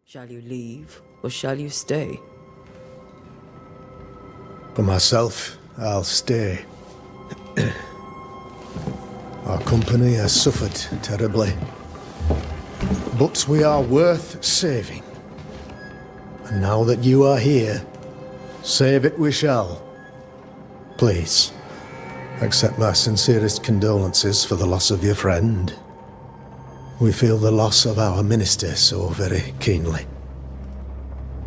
Shall you leave, or shall you stay? For myself, I'll stay. Our company has suffered terribly. But we are worth saving. And now that you are here, save it we shall. Please, accept my sincerest condolences for the loss of your friend. We feel the loss of our minister so very keenly.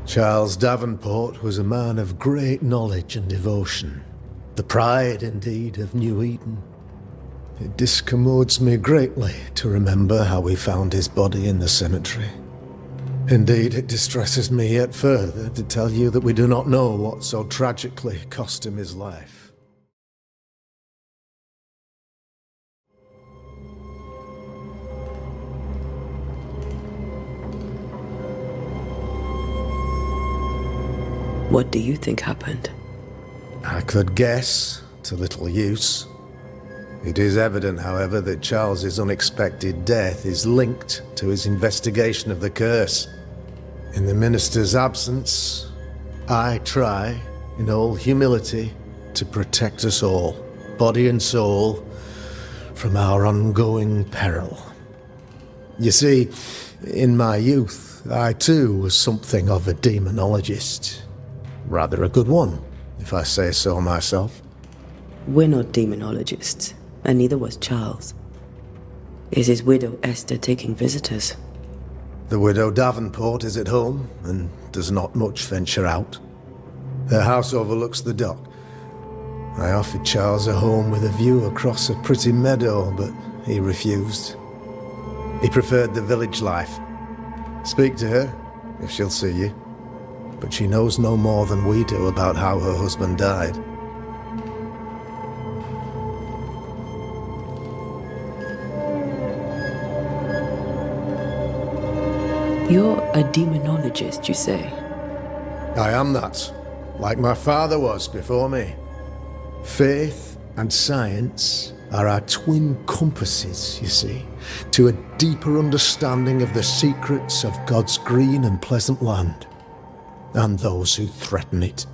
Charles Davenport was a man of great knowledge and devotion, the pride, indeed, of New Eden. It discommodes me greatly to remember how we found his body in the cemetery. Indeed, it distresses me yet further to tell you that we do not know what so tragically cost him his life. What do you think happened? I could guess, to little use. It is evident, however, that Charles's unexpected death is linked to his investigation of the curse. In the minister's absence, I try, in all humility, to protect us all, body and soul, from our ongoing peril. You see, in my youth, I too was something of a demonologist. Rather a good one, if I say so myself. We're not demonologists, and neither was Charles. Is his widow Esther taking visitors? The widow Davenport is at home, and does not much venture out. Her house overlooks the dock. I offered Charles a home with a view across a pretty meadow, but he refused. He preferred the village life. Speak to her, if she'll see you. But she knows no more than we do about how her husband died. You're a demonologist, you say? I am that, like my father was before me. Faith and science are our twin compasses, you see, to a deeper understanding of the secrets of God's green and pleasant land, and those who threaten it.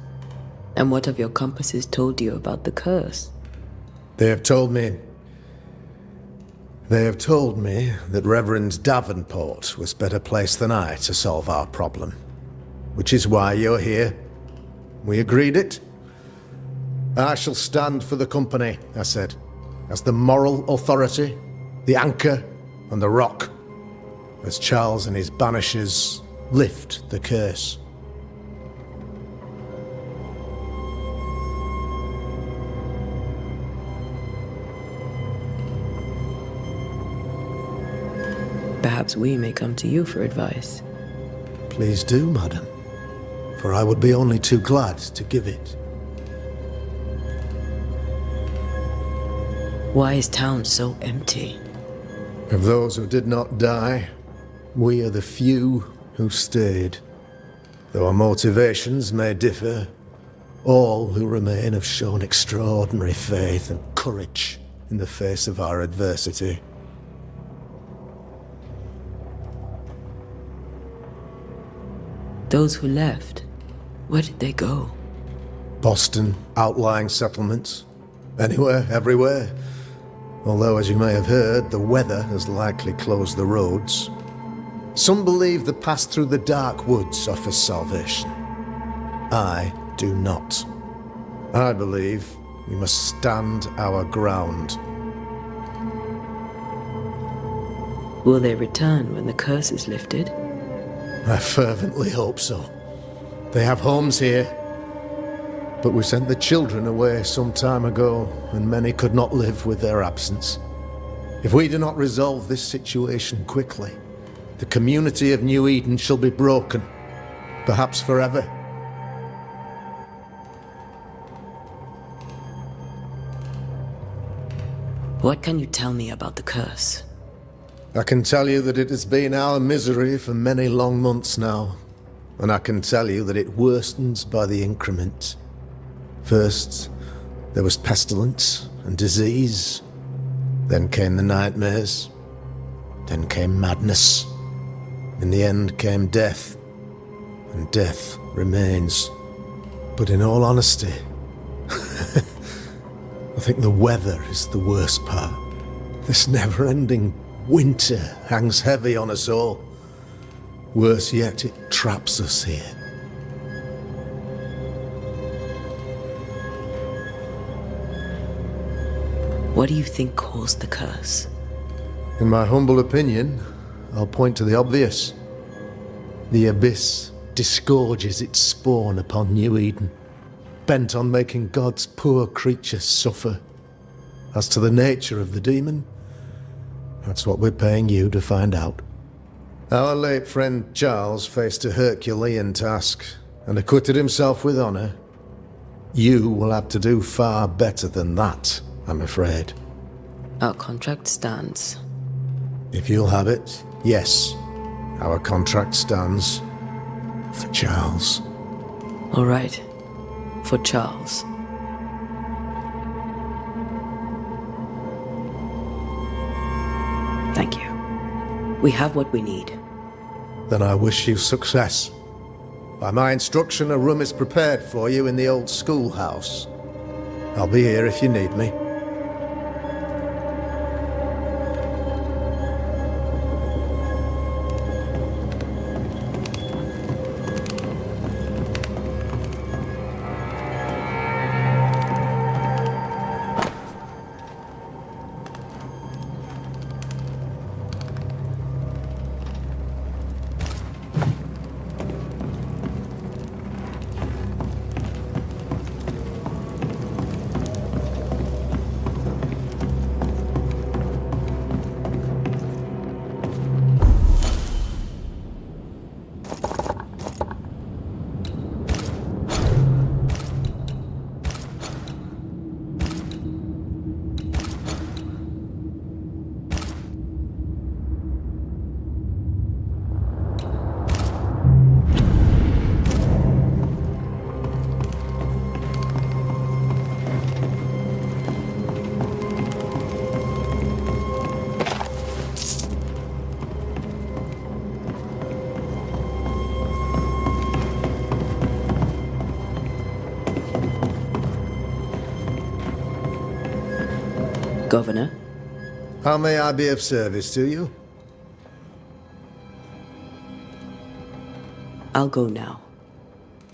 And what have your compasses told you about the curse? They have told me that Reverend Davenport was better placed than I to solve our problem. Which is why you're here. We agreed it. I shall stand for the company, I said, as the moral authority, the anchor, and the rock, as Charles and his Banishers lift the curse. Perhaps we may come to you for advice. Please do, madam, for I would be only too glad to give it. Why is town so empty? Of those who did not die, we are the few who stayed. Though our motivations may differ, all who remain have shown extraordinary faith and courage in the face of our adversity. Those who left, where did they go? Boston, outlying settlements, anywhere, everywhere. Although, as you may have heard, the weather has likely closed the roads. Some believe the path through the dark woods offers salvation. I do not. I believe we must stand our ground. Will they return when the curse is lifted? I fervently hope so. They have homes here. But we sent the children away some time ago, and many could not live with their absence. If we do not resolve this situation quickly, the community of New Eden shall be broken, perhaps forever. What can you tell me about the curse? I can tell you that it has been our misery for many long months now, and I can tell you that it worstens by the increment. First, there was pestilence and disease. Then came the nightmares. Then came madness. In the end came death, and death remains. But in all honesty, I think the weather is the worst part. This never-ending winter hangs heavy on us all. Worse yet, it traps us here. What do you think caused the curse? In my humble opinion, I'll point to the obvious. The Abyss disgorges its spawn upon New Eden, bent on making God's poor creatures suffer. As to the nature of the demon, that's what we're paying you to find out. Our late friend Charles faced a Herculean task and acquitted himself with honor. You will have to do far better than that, I'm afraid. Our contract stands. If you'll have it, yes, our contract stands for Charles. All right, for Charles. Thank you. We have what we need. Then I wish you success. By my instruction, a room is prepared for you in the old schoolhouse. I'll be here if you need me. Governor? How may I be of service to you? I'll go now.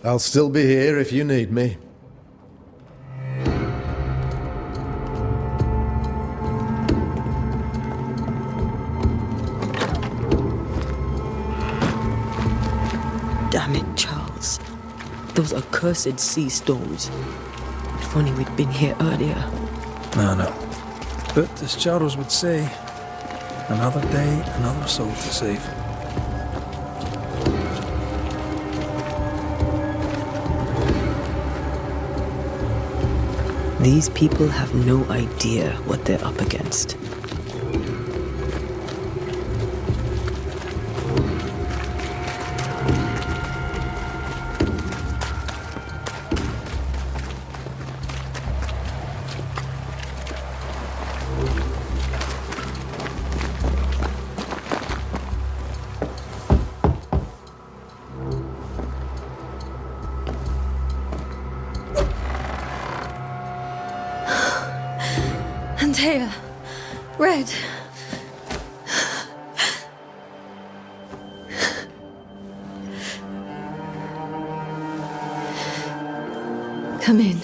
I'll still be here if you need me. Damn it, Charles. Those accursed sea storms. If only we'd been here earlier. No. But as Charles would say, another day, another soul to save. These people have no idea what they're up against. Antea, Red. Come in.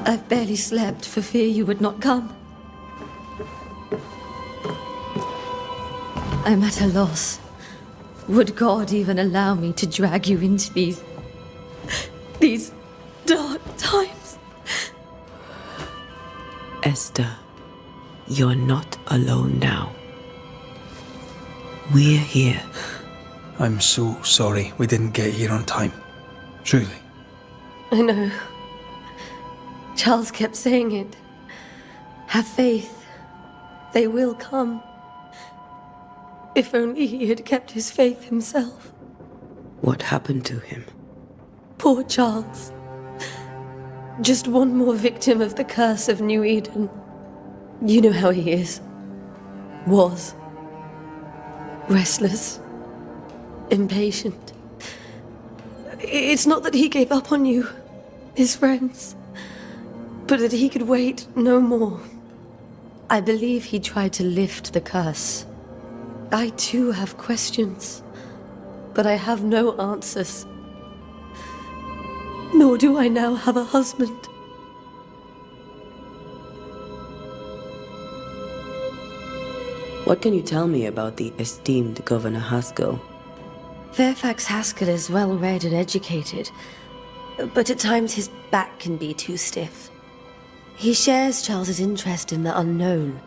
I've barely slept for fear you would not come. I'm at a loss. Would God even allow me to drag you into these dark times? Esther, you're not alone now. We're here. I'm so sorry we didn't get here on time. Truly. I know. Charles kept saying it. Have faith. They will come. If only he had kept his faith himself. What happened to him? Poor Charles. Just one more victim of the curse of New Eden. You know how he is. Was. Restless. Impatient. It's not that he gave up on you, his friends, but that he could wait no more. I believe he tried to lift the curse. I too have questions, but I have no answers. Nor do I now have a husband. What can you tell me about the esteemed Governor Haskell? Fairfax Haskell is well read and educated, but at times his back can be too stiff. He shares Charles's interest in the unknown,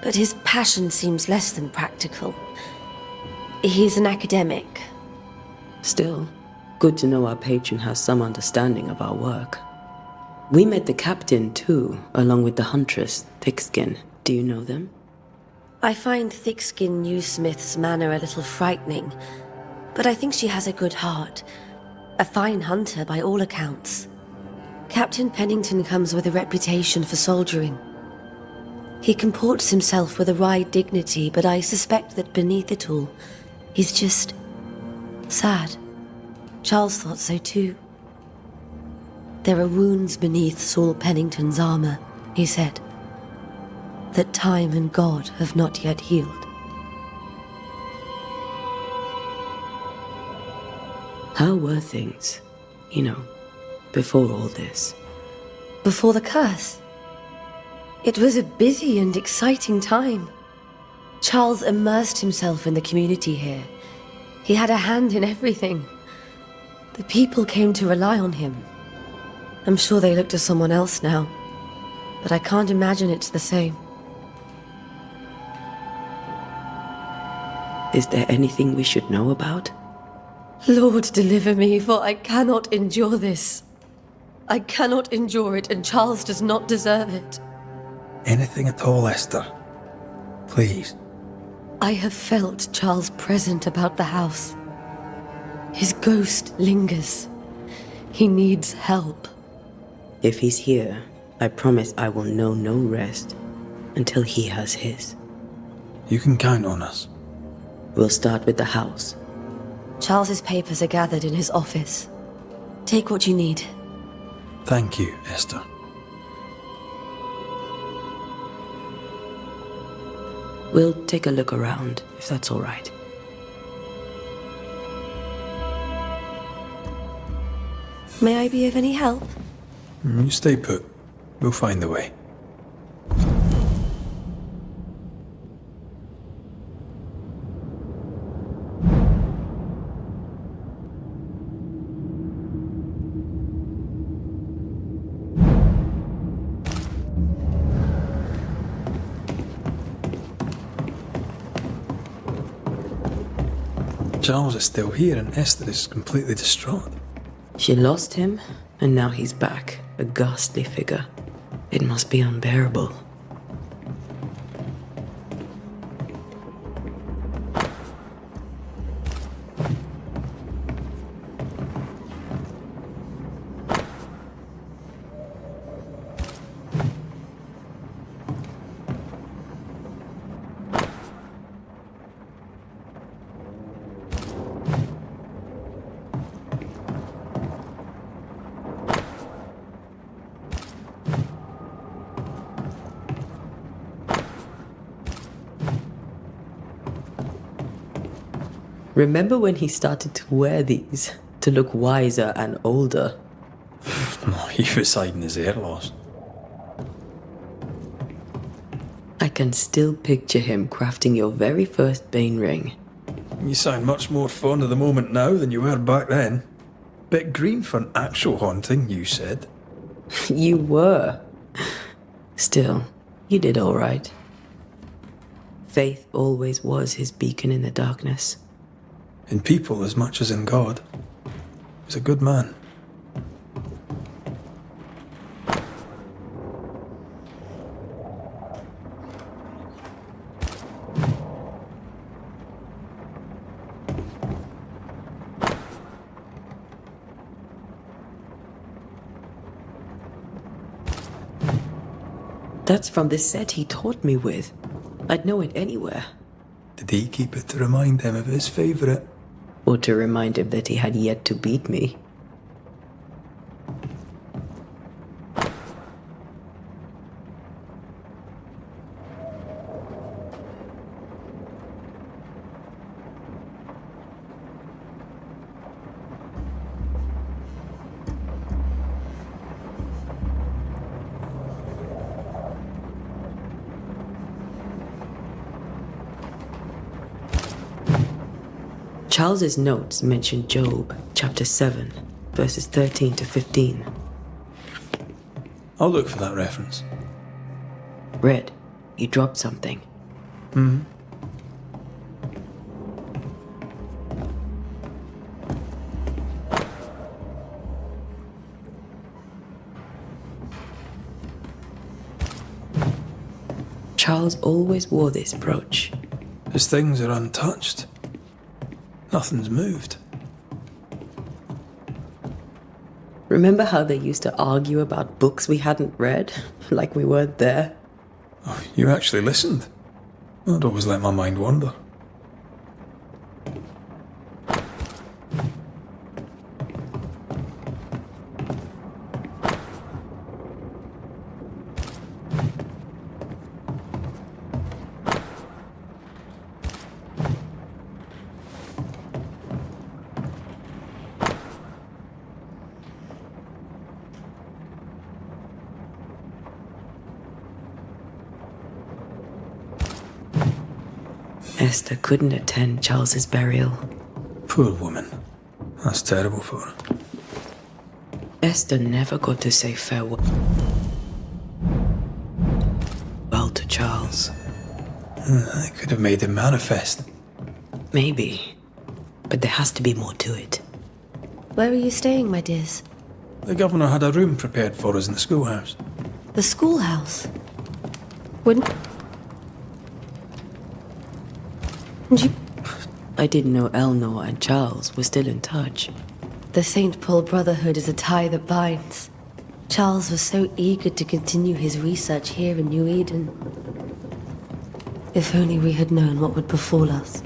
but his passion seems less than practical. He's an academic. Still, good to know our patron has some understanding of our work. We met the captain too, along with the huntress, Thickskin. Do you know them? I find Thickskin Newsmith's manner a little frightening, but I think she has a good heart. A fine hunter by all accounts. Captain Pennington comes with a reputation for soldiering. He comports himself with a wry dignity, but I suspect that beneath it all, he's just sad. Charles thought so too. There are wounds beneath Saul Pennington's armor, he said, that time and God have not yet healed. How were things, before all this? Before the curse? It was a busy and exciting time. Charles immersed himself in the community here. He had a hand in everything. The people came to rely on him. I'm sure they look to someone else now, but I can't imagine it's the same. Is there anything we should know about? Lord, deliver me, for I cannot endure this. I cannot endure it, and Charles does not deserve it. Anything at all, Esther. Please. I have felt Charles present about the house. His ghost lingers. He needs help. If he's here, I promise I will know no rest until he has his. You can count on us. We'll start with the house. Charles's papers are gathered in his office. Take what you need. Thank you, Esther. We'll take a look around, if that's all right. May I be of any help? You stay put. We'll find the way. Charles is still here and Esther is completely distraught. She lost him, and now he's back, a ghastly figure. It must be unbearable. Remember when he started to wear these to look wiser and older? He was hiding his hair loss. I can still picture him crafting your very first Bane ring. You sound much more fond of the moment now than you were back then. Bit green for an actual haunting, you said. You were. Still, you did all right. Faith always was his beacon in the darkness. In people as much as in God. He's a good man. That's from the set he taught me with. I'd know it anywhere. Did he keep it to remind him of his favourite? Or to remind him that he had yet to beat me. Charles's notes mention Job, chapter 7, verses 13 to 15. I'll look for that reference. Red, you dropped something. Charles always wore this brooch. His things are untouched. Nothing's moved. Remember how they used to argue about books we hadn't read? Like we weren't there? Oh, you actually listened. I'd always let my mind wander. Esther couldn't attend Charles's burial. Poor woman. That's terrible for her. Esther never got to say farewell to Charles. I could have made him manifest. Maybe. But there has to be more to it. Where are you staying, my dears? The governor had a room prepared for us in the schoolhouse. The schoolhouse? When... I didn't know Eleanor and Charles were still in touch. The St. Paul Brotherhood is a tie that binds. Charles was so eager to continue his research here in New Eden. If only we had known what would befall us.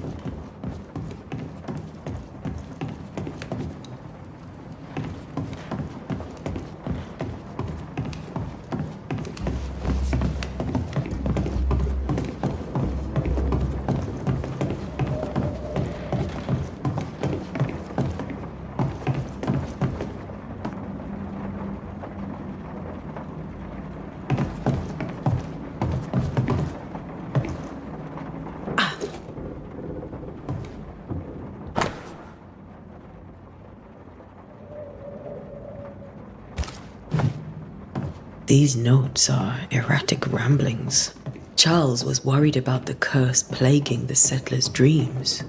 These notes are erratic ramblings. Charles was worried about the curse plaguing the settlers' dreams.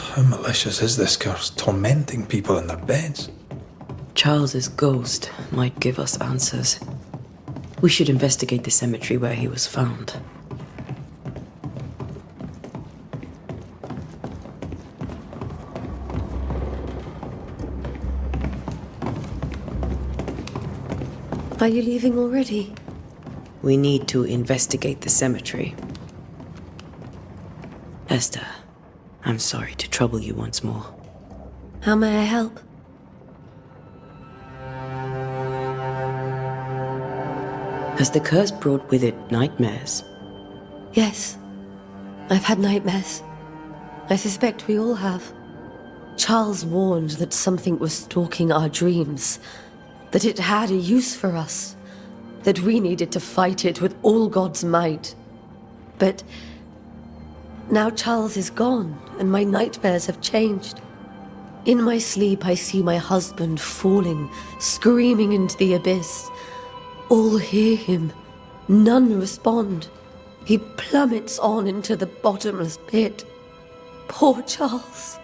How malicious is this curse, tormenting people in their beds? Charles's ghost might give us answers. We should investigate the cemetery where he was found. Are you leaving already? We need to investigate the cemetery. Esther, I'm sorry to trouble you once more. How may I help? Has the curse brought with it nightmares? Yes. I've had nightmares. I suspect we all have. Charles warned that something was stalking our dreams. That it had a use for us, that we needed to fight it with all God's might. But now Charles is gone, and my nightmares have changed. In my sleep, I see my husband falling, screaming into the abyss. All hear him, none respond. He plummets on into the bottomless pit. Poor Charles.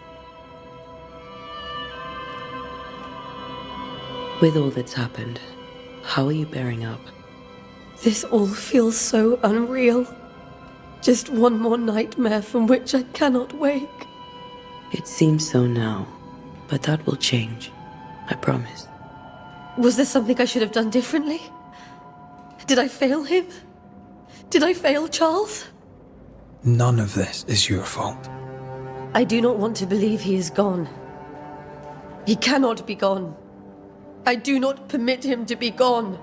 With all that's happened, how are you bearing up? This all feels so unreal. Just one more nightmare from which I cannot wake. It seems so now, but that will change. I promise. Was there something I should have done differently? Did I fail him? Did I fail Charles? None of this is your fault. I do not want to believe he is gone. He cannot be gone. I do not permit him to be gone.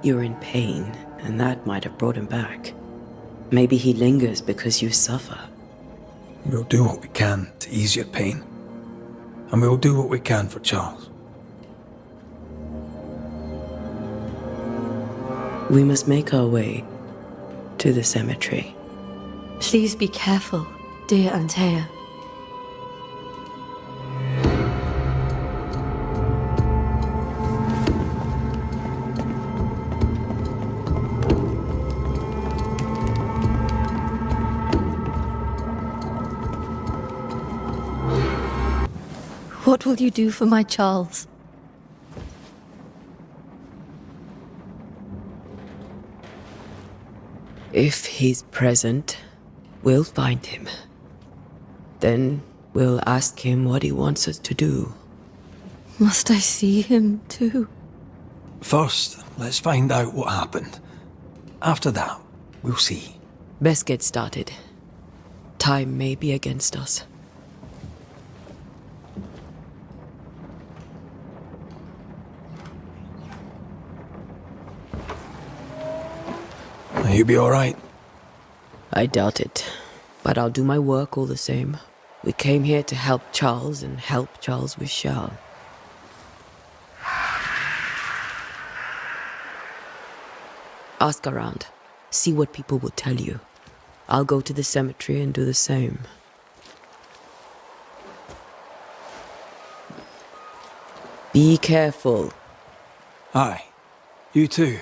You're in pain, and that might have brought him back. Maybe he lingers because you suffer. We'll do what we can to ease your pain. And we'll do what we can for Charles. We must make our way to the cemetery. Please be careful, dear Antea. What will you do for my Charles? If he's present, we'll find him. Then we'll ask him what he wants us to do. Must I see him too? First, let's find out what happened. After that, we'll see. Best get started. Time may be against us. You'll be alright. I doubt it, but I'll do my work all the same. We came here to help Charles, and help Charles we shall. Ask around. See what people will tell you. I'll go to the cemetery and do the same. Be careful. Aye. You too.